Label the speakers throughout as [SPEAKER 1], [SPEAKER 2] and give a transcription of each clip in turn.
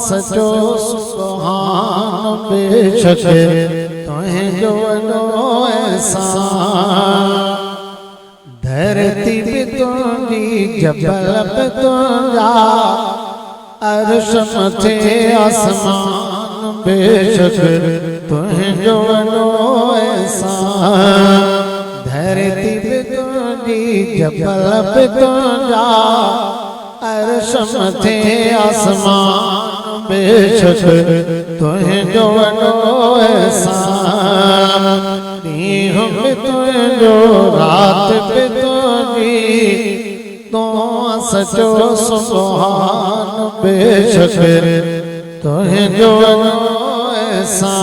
[SPEAKER 1] सचो सुहान बेशक तुहें जो ऐसा धरती पे तुझी जबल पे तुझा अर्श मथे आसमान बेशक तुहें जो ऐसा धरती पे तुझी जबल पे तुझा अर्श मथे आसमान बेशक तुहें जो ऐसा नींह पे तुहें जो रात पे तुझी तो सचो सुहान बेशक तुहें जो ऐसा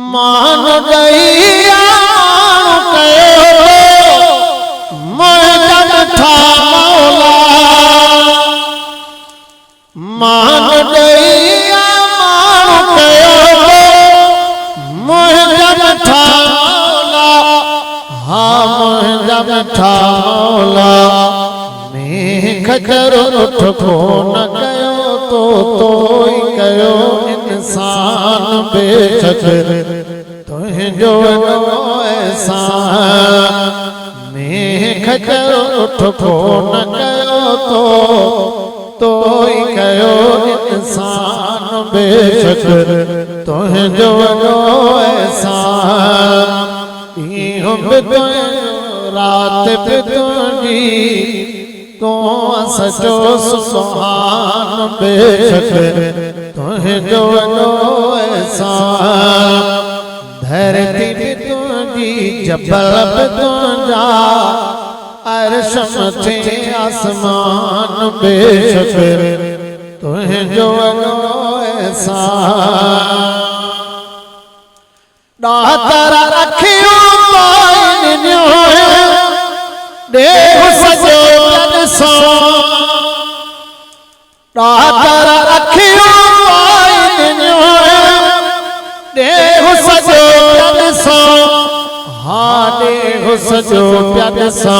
[SPEAKER 1] मान गई मान गई मौला मैं खजरो उठो न कयो तो कयो इंसान बेशक तुहें जो ऐसा मैं खजरो उठो न कयो तो कयो इंसान बेशक तुहें जो ऐसा रात पे तुझी तो सचो सुहान बेशक तुहें जो ऐसा धरती पे तुझी जबल पे तुझा अर्श मथे आसमान बेशक तुहें जो ऐसा दातर रखियो देव सजो सो दातर रखियो देव सजो सो हाँ देव सजो सो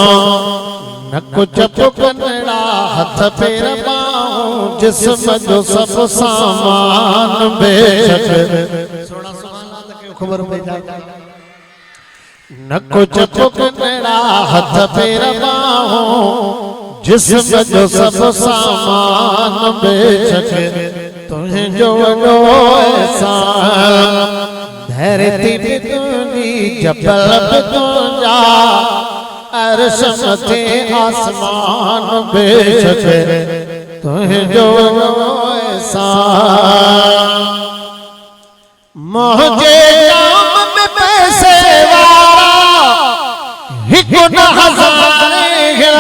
[SPEAKER 1] न कुछ पुकनड़ा हथ पैर पाऊं जिस्म जो सब सामान बेशक खबर पे जा न कुछ पुकनड़ा हथ पैर पाऊं जिस्म जो सब सामान बेशक तुहें जो ऐसा धरती पे तुझी जबल पे तुझा अर्श मथे आसमान बेशक तुहें जो ऐसा मुझे काम में पैसे वाला हिक न हजारे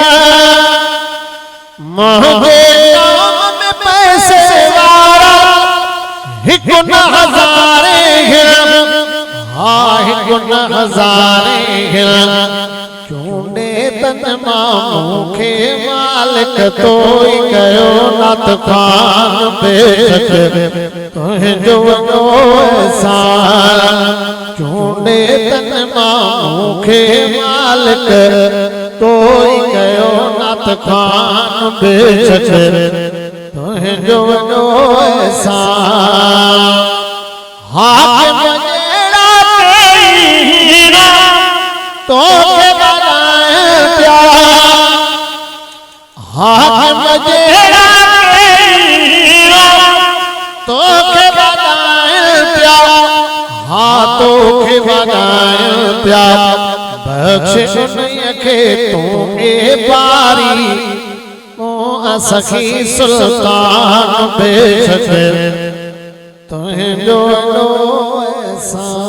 [SPEAKER 1] मुझे काम में पैसे वाला हिक न हजारे हाँ हिक न हजारे चूंडे तन मामू के मालिक तो कयो नाथ खान बेशक तुहें जो ऐसा चूंडे तन मामू के मालिक तो कयो नाथ खान बेशक तुहें जो ऐसा हाकिम जेड़ा तेरा तो हाकिम जेड़ा तो के बनाए प्यार हाथों के बनाए प्यार बख्शिश नहीं के तू ए बारी ओ सखी सुल्तान बेशक तुहें जो ऐसा